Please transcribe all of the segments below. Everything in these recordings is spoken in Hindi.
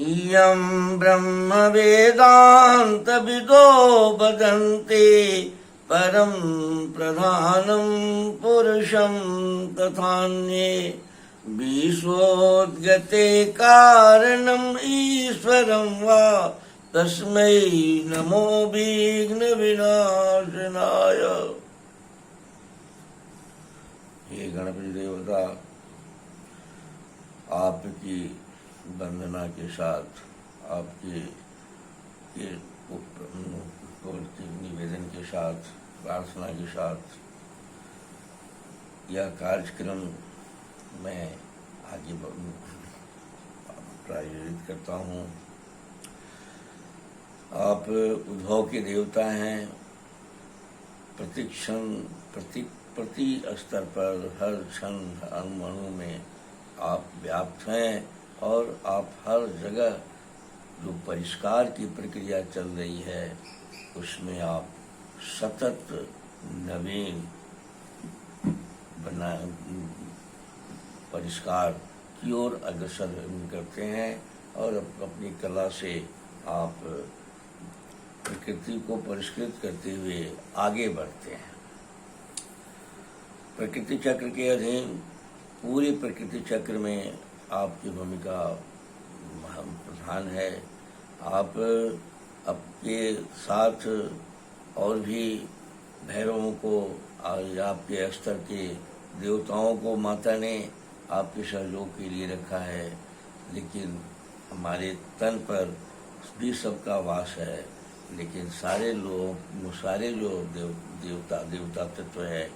इयं ब्रह्म वेदांत विदो वदन्ति परं प्रधानं पुरुषं तथान्ये विश्वोद्गते कारणम् ईश्वरं वा तस्मै नमो विघ्न विनाशनाय। हे गणपति देवता, आपकी वंदना के साथ, आपके निवेदन के साथ, प्रार्थना के साथ यह कार्यक्रम मैं आगे प्रायोजित करता हूँ। आप उद्भव के देवता हैं। प्रतिक्षण प्रति स्तर पर हर क्षण अणु में आप व्याप्त हैं और आप हर जगह जो परिष्कार की प्रक्रिया चल रही है उसमें आप सतत नवीन परिष्कार की ओर अग्रसर करते हैं और अपनी कला से आप प्रकृति को परिष्कृत करते हुए आगे बढ़ते हैं। प्रकृति चक्र के अधीन पूरे प्रकृति चक्र में आपकी भूमिका प्रधान है। आप आपके साथ और भी भैरवों को, आपके स्तर के देवताओं को माता ने आपके सहयोग के लिए रखा है, लेकिन हमारे तन पर भी सबका वास है। लेकिन सारे जो देवता तत्व है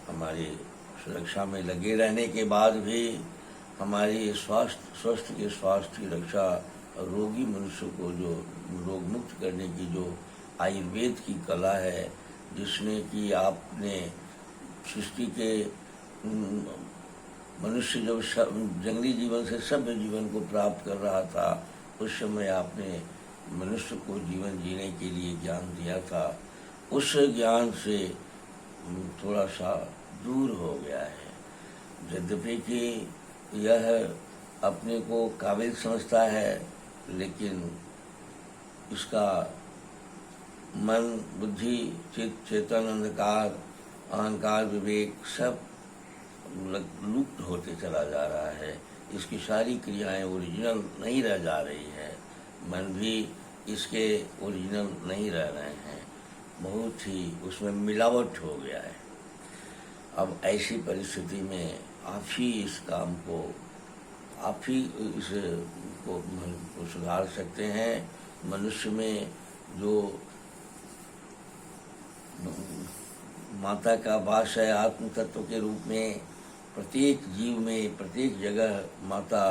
हमारी सुरक्षा में लगे रहने के बाद भी हमारी स्वास्थ्य की रक्षा और रोगी मनुष्य को जो रोग मुक्त करने की जो आयुर्वेद की कला है, जिसने कि आपने सृष्टि के मनुष्य जब जंगली जीवन से सभ्य जीवन को प्राप्त कर रहा था, उस समय आपने मनुष्य को जीवन जीने के लिए ज्ञान दिया था। उस ज्ञान से थोड़ा सा दूर हो गया है। यद्यपि कि यह अपने को काबिल समझता है, लेकिन इसका मन, बुद्धि, चित्त, चेतन, अंधकार, अहंकार, विवेक सब लुप्त होते चला जा रहा है। इसकी सारी क्रियाएं ओरिजिनल नहीं रह जा रही है। मन भी इसके ओरिजिनल नहीं रह रहे हैं, बहुत ही उसमें मिलावट हो गया है। अब ऐसी परिस्थिति में आप ही इस काम को, आप ही इसको सुधार सकते हैं। मनुष्य में जो माता का वास है आत्म तत्व के रूप में, प्रत्येक जीव में, प्रत्येक जगह माता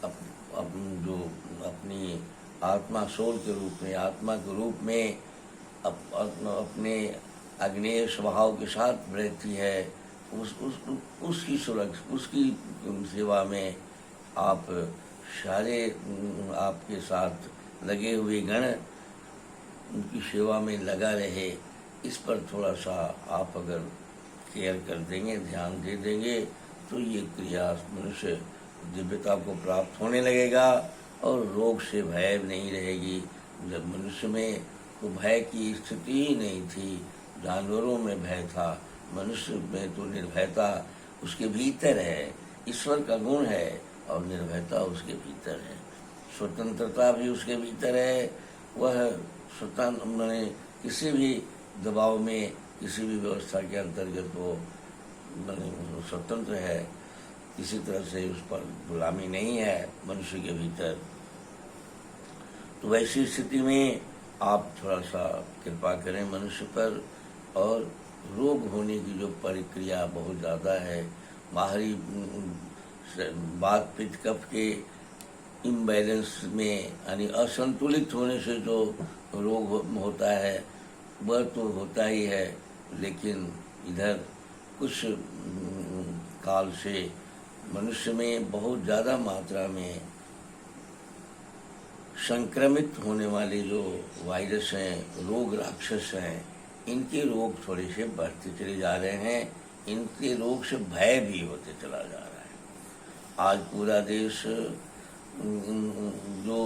जो अपनी आत्मा सोल के रूप में, आत्मा के रूप में अपने अग्नेय स्वभाव के साथ रहती है। उसकी सुरक्षा, उसकी सेवा में आप सारे आपके साथ लगे हुए गण उनकी सेवा में लगा रहे। इस पर थोड़ा सा आप अगर केयर कर देंगे, ध्यान दे देंगे, तो ये क्रिया मनुष्य दिव्यता को प्राप्त होने लगेगा और रोग से भय नहीं रहेगी। जब मनुष्य में तो भय की स्थिति ही नहीं थी, जानवरों में भय था, मनुष्य में तो निर्भयता उसके भीतर है। ईश्वर का गुण है और निर्भयता उसके भीतर है, स्वतंत्रता भी उसके भीतर है। वह स्वतंत्र मैंने किसी भी दबाव में, किसी भी व्यवस्था के अंतर्गत वो स्वतंत्र है। किसी तरह से उस पर गुलामी नहीं है मनुष्य के भीतर। तो वैसी स्थिति में आप थोड़ा सा कृपा करें मनुष्य पर। और रोग होने की जो प्रक्रिया बहुत ज़्यादा है, बाहरी वात पित्त कफ के इम्बैलेंस में यानी असंतुलित होने से जो रोग होता है वह तो होता ही है, लेकिन इधर कुछ काल से मनुष्य में बहुत ज़्यादा मात्रा में संक्रमित होने वाले जो वायरस हैं, रोग राक्षस हैं, इनके रोग थोड़े से बढ़ते चले जा रहे हैं। इनके रोग से भय भी होते चला जा रहा है। आज पूरा देश जो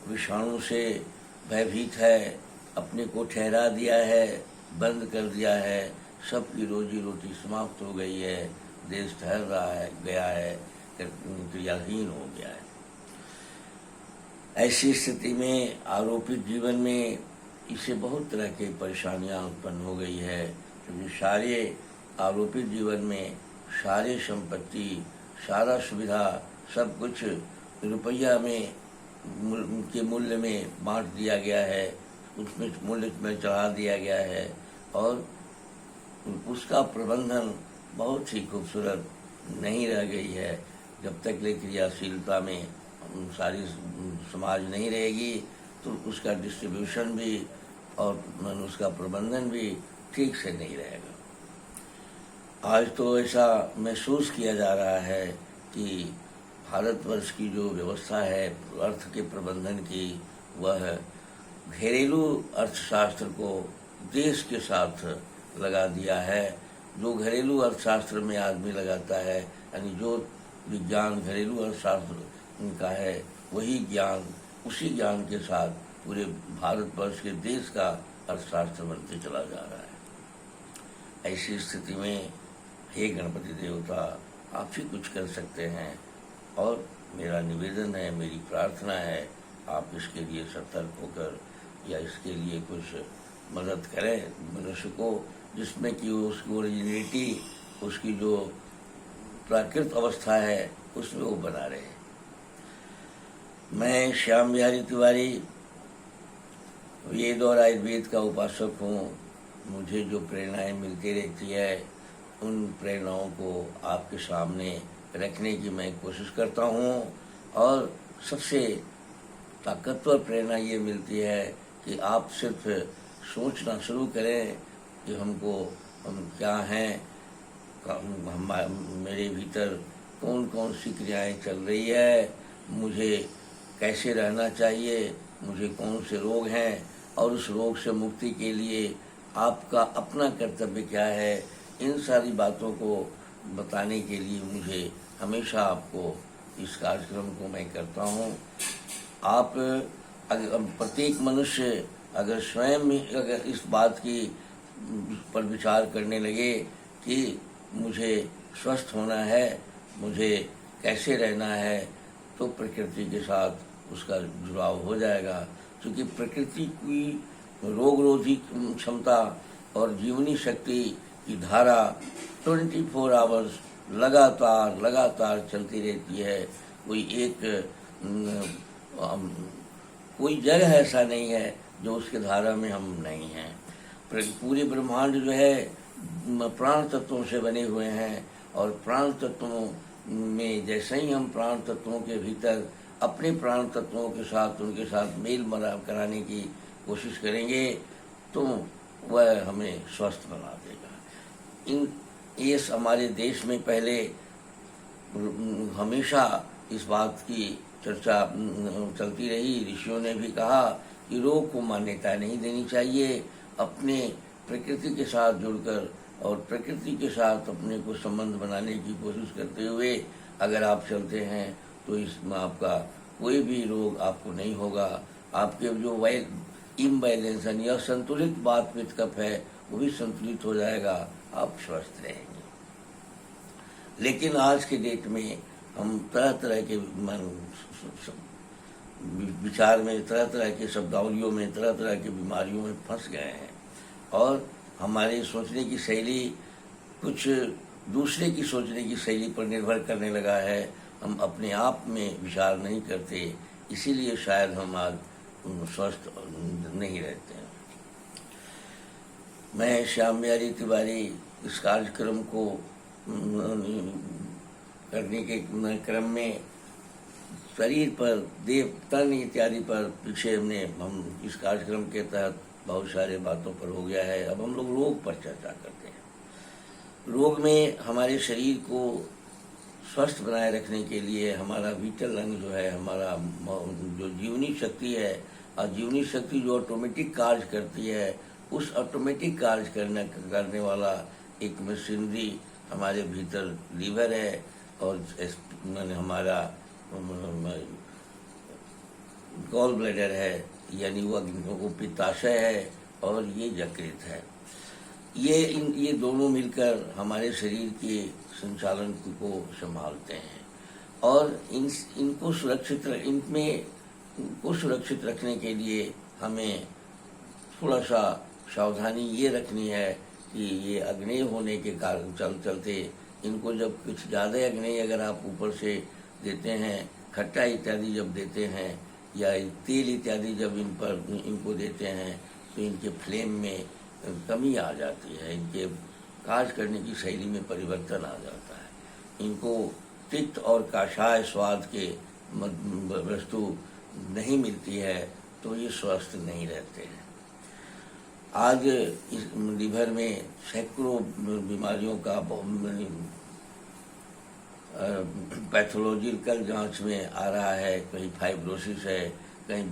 विषाणु से भयभीत है, अपने को ठहरा दिया है, बंद कर दिया है, सबकी रोजी रोटी समाप्त हो गई है, देश ठहर रहा है, गया है, क्रियाहीन हो गया है। ऐसी स्थिति में आरोपित जीवन में इससे बहुत तरह की परेशानियां उत्पन्न हो गई है, क्योंकि सारे आरोपित जीवन में सारे संपत्ति, सारा सुविधा, सब कुछ रुपया में के मूल्य में बांट दिया गया है, उसमें मूल्य में चढ़ा दिया गया है, और उसका प्रबंधन बहुत ही खूबसूरत नहीं रह गई है। जब तक ले क्रियाशीलता में सारी समाज नहीं रहेगी तो उसका डिस्ट्रीब्यूशन भी और उसका प्रबंधन भी ठीक से नहीं रहेगा। आज तो ऐसा महसूस किया जा रहा है कि भारतवर्ष की जो व्यवस्था है अर्थ के प्रबंधन की, वह घरेलू अर्थशास्त्र को देश के साथ लगा दिया है। जो घरेलू अर्थशास्त्र में आदमी लगाता है, यानी जो विज्ञान घरेलू अर्थशास्त्र का है, वही ज्ञान, उसी ज्ञान के साथ पूरे भारतवर्ष के देश का अर्थशास्त्र बनते चला जा रहा है। ऐसी स्थिति में हे गणपति देवता, आप ही कुछ कर सकते हैं, और मेरा निवेदन है, मेरी प्रार्थना है, आप इसके लिए सतर्क होकर या इसके लिए कुछ मदद करें मनुष्य को, जिसमें कि उसकी ओरिजिनिटी, उसकी जो प्राकृत अवस्था है, उसमें वो बना रहे। मैं श्याम बिहारी तिवारी वेद और आयुर्वेद का उपासक हूँ। मुझे जो प्रेरणाएं मिलती रहती है, उन प्रेरणाओं को आपके सामने रखने की मैं कोशिश करता हूँ, और सबसे ताकतवर प्रेरणा ये मिलती है कि आप सिर्फ सोचना शुरू करें कि हम क्या हैं, मेरे भीतर कौन कौन सी क्रियाएं चल रही है, मुझे कैसे रहना चाहिए, मुझे कौन से रोग हैं, और उस रोग से मुक्ति के लिए आपका अपना कर्तव्य क्या है। इन सारी बातों को बताने के लिए मुझे हमेशा आपको इस कार्यक्रम को मैं करता हूँ। आप प्रत्येक मनुष्य अगर स्वयं अगर इस बात की पर विचार करने लगे कि मुझे स्वस्थ होना है, मुझे कैसे रहना है, तो प्रकृति के साथ उसका जुड़ाव हो जाएगा। क्योंकि प्रकृति की रोगरोधी क्षमता और जीवनी शक्ति की धारा 24 आवर्स लगातार चलती रहती है। कोई जगह ऐसा नहीं है जो उसके धारा में हम नहीं हैं। पूरे ब्रह्मांड जो है प्राण तत्वों से बने हुए हैं, और प्राण तत्वों में जैसे ही हम प्राण तत्वों के भीतर अपने प्राण तत्वों के साथ उनके साथ मेल मिलाप कराने की कोशिश करेंगे तो वह हमें स्वस्थ बना देगा। ये हमारे देश में पहले हमेशा इस बात की चर्चा चलती रही। ऋषियों ने भी कहा कि रोग को मान्यता नहीं देनी चाहिए। अपने प्रकृति के साथ जुड़कर और प्रकृति के साथ अपने को संबंध बनाने की कोशिश करते हुए अगर आप चलते हैं तो इसमें आपका कोई भी रोग आपको नहीं होगा। आपके जो इम्बैलेंस यानी असंतुलित वात पित्त कफ है वो भी संतुलित हो जाएगा, आप स्वस्थ रहेंगे। लेकिन आज के डेट में हम तरह तरह के विचार में, तरह तरह के शब्दावलियों में, तरह तरह की बीमारियों में फंस गए हैं, और हमारे सोचने की शैली कुछ दूसरे की सोचने की शैली पर निर्भर करने लगा है। हम अपने आप में विचार नहीं करते, इसीलिए शायद हम आज स्वस्थ नहीं रहते हैं। मैं श्याम बिहारी तिवारी इस कार्यक्रम को करने के क्रम में शरीर पर, देह, तन इत्यादि पर पीछे हम इस कार्यक्रम के तहत बहुत सारे बातों पर हो गया है। अब हम लोग रोग पर चर्चा करते हैं। रोग में हमारे शरीर को स्वस्थ बनाए रखने के लिए हमारा विटल अंग जो है, हमारा जो जीवनी शक्ति है, और जीवनी शक्ति जो ऑटोमेटिक कार्य करती है, उस ऑटोमेटिक कार्य करने वाला एक मशीनरी हमारे भीतर लीवर है, और हमारा गॉल ब्लैडर है, यानी वो पित्ताशय है, और ये यकृत है। ये दोनों मिलकर हमारे शरीर के संचालन को संभालते हैं, और इनको सुरक्षित रखने के लिए हमें थोड़ा सा सावधानी ये रखनी है कि ये अग्नेय होने के कारण चलते इनको जब कुछ ज़्यादा अग्नेय अगर आप ऊपर से देते हैं, खट्टा इत्यादि जब देते हैं या तेल इत्यादि जब इनको देते हैं, तो इनके फ्लेम में कमी आ जाती है, इनके कार्य करने की शैली में परिवर्तन आ जाता है। इनको तिक्त और काशाय स्वाद के वस्तु नहीं मिलती है, तो ये स्वस्थ नहीं रहते हैं। आज इस लीवर में सैकड़ों बीमारियों का पैथोलॉजिकल जांच में आ रहा है। कहीं फाइब्रोसिस है, कहीं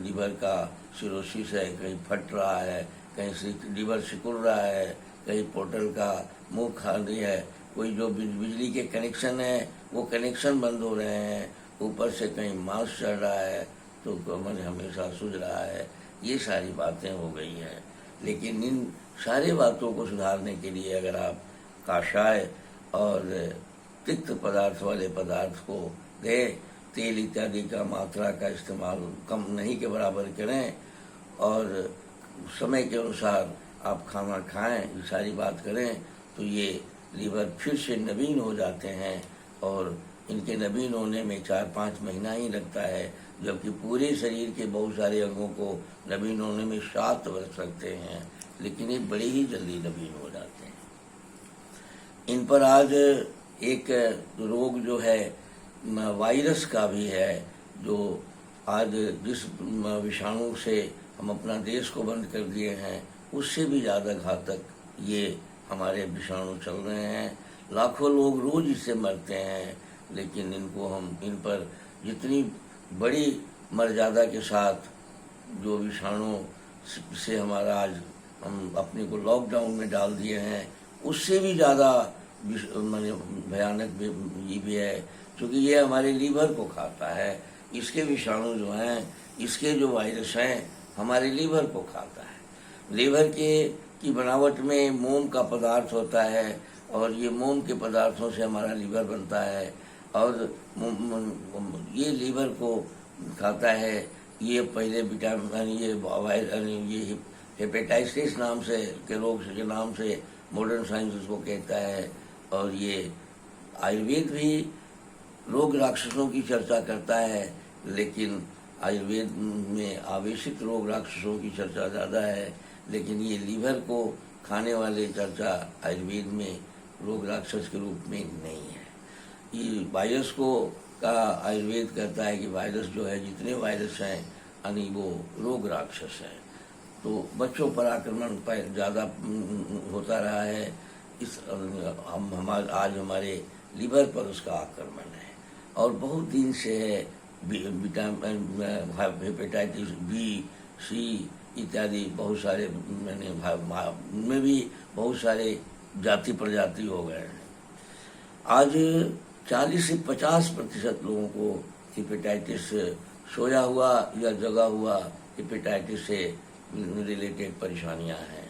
लीवर का सिरोसिस है, कहीं फट रहा है, कहीं लीवर सिकुड़ रहा है, कहीं पोर्टल का मुंह खाली है, कोई जो बिजली के कनेक्शन है वो कनेक्शन बंद हो रहे हैं, ऊपर से कहीं मांस चढ़ रहा है तो मन हमेशा सूझ रहा है। ये सारी बातें हो गई हैं, लेकिन इन सारी बातों को सुधारने के लिए अगर आप काशाय और तिक्त पदार्थ वाले पदार्थ को दें, तेल इत्यादि का मात्रा का इस्तेमाल कम नहीं के बराबर करें, और समय के अनुसार आप खाना खाएं, ये सारी बात करें, तो ये लीवर फिर से नवीन हो जाते हैं। और इनके नवीन होने में 4-5 महीना ही लगता है, जबकि पूरे शरीर के बहुत सारे अंगों को नवीन होने में 7 वर्ष लगते हैं, लेकिन ये बड़े ही जल्दी नवीन हो जाते हैं। इन पर आज एक रोग जो है वायरस का भी है, जो आज जिस विषाणु से हम अपना देश को बंद कर दिए हैं, उससे भी ज़्यादा घातक ये हमारे विषाणु चल रहे हैं। लाखों लोग रोज इससे मरते हैं, लेकिन इन पर जितनी बड़ी मर्यादा के साथ जो विषाणु से हमारा आज हम अपने को लॉकडाउन में डाल दिए हैं, उससे भी ज़्यादा भयानक ये भी है, क्योंकि ये हमारे लीवर को खाता है। इसके विषाणु जो हैं, इसके जो वायरस हैं, हमारे लीवर को खाता है। लीवर की बनावट में मोम का पदार्थ होता है, और ये मोम के पदार्थों से हमारा लीवर बनता है, और ये लीवर को खाता है। ये पहले विटामिन ये हेपेटाइटिस नाम से के रोग के नाम से मॉडर्न साइंस उसको कहता है। और ये आयुर्वेद भी रोग राक्षसों की चर्चा करता है, लेकिन आयुर्वेद में आवेशित रोग राक्षसों की चर्चा ज़्यादा है, लेकिन ये लीवर को खाने वाले चर्चा आयुर्वेद में रोग राक्षस के रूप में नहीं है। ये वायरस का आयुर्वेद कहता है कि वायरस जो है, जितने वायरस हैं यानी वो रोग राक्षस है। तो बच्चों पर आक्रमण पर ज़्यादा होता रहा है, आज हमारे लीवर पर उसका आक्रमण है, और बहुत दिन से है। हेपेटाइटिस बी, सी इत्यादि बहुत सारे में भी बहुत सारे जाति प्रजाति हो गए हैं। आज 40 से 50% लोगों को हेपेटाइटिस सोया हुआ या जगा हुआ हेपेटाइटिस से रिलेटेड परेशानियां हैं।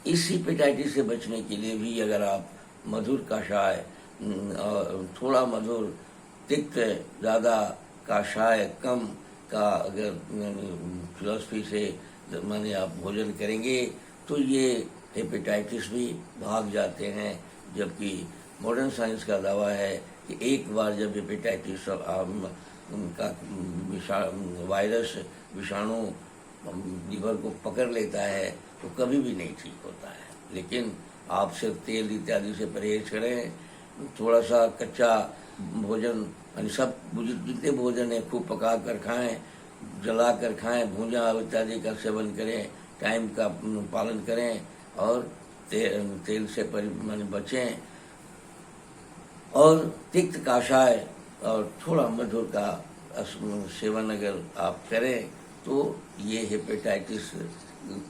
इस हेपेटाइटिस से बचने के लिए भी अगर आप मधुर काशाय, थोड़ा मधुर, तिक्त ज़्यादा, काशाय कम का अगर फिलॉसफी से आप भोजन करेंगे, तो ये हेपेटाइटिस भी भाग जाते हैं। जबकि मॉडर्न साइंस का दावा है कि एक बार जब हेपेटाइटिस का वायरस विषाणु लीवर को पकड़ लेता है तो कभी भी नहीं ठीक होता है। लेकिन आप सिर्फ तेल इत्यादि से परहेज करें, थोड़ा सा कच्चा भोजन, सब जितने भोजन है खूब पका कर खाएं, जला कर खाएं, भूंजा इत्यादि का सेवन करें, टाइम का पालन करें, और तेल से बचें, और तिक्त काशाय और थोड़ा मधुर का सेवन अगर आप करें, तो ये हेपेटाइटिस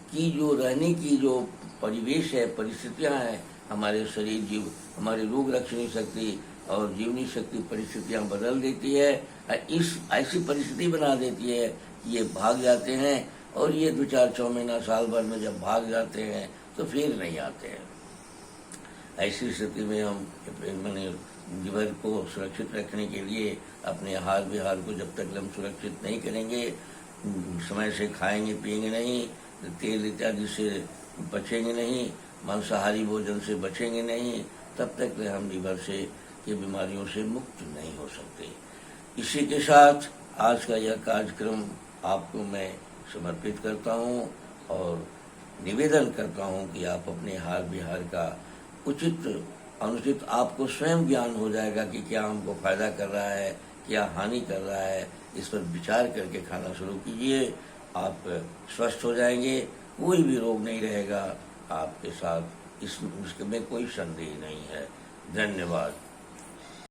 की जो रहने की जो परिवेश है, परिस्थितियां हैं, हमारे शरीर हमारी रोग रक्षणी शक्ति और जीवनी शक्ति परिस्थितियां बदल देती है। इस ऐसी परिस्थिति बना देती है कि ये भाग जाते हैं, और ये 2-4 महीना साल भर में जब भाग जाते हैं तो फिर नहीं आते हैं। ऐसी स्थिति में हम मैंने जीवन को सुरक्षित रखने के लिए अपने आहार विहार को जब तक हम सुरक्षित नहीं करेंगे, समय से खाएंगे पिएंगे नहीं, तेल इत्यादि से बचेंगे नहीं, मांसाहारी भोजन से बचेंगे नहीं, तब तक हम लीवर से की बीमारियों से मुक्त नहीं हो सकते। इसी के साथ आज का यह कार्यक्रम आपको मैं समर्पित करता हूँ और निवेदन करता हूँ कि आप अपने आहार विहार का उचित अनुचित आपको स्वयं ज्ञान हो जाएगा कि क्या हमको फायदा कर रहा है, क्या हानि कर रहा है। इस पर विचार करके खाना शुरू कीजिए, आप स्वस्थ हो जाएंगे, कोई भी रोग नहीं रहेगा आपके साथ, इसमें कोई संदेह नहीं है। धन्यवाद।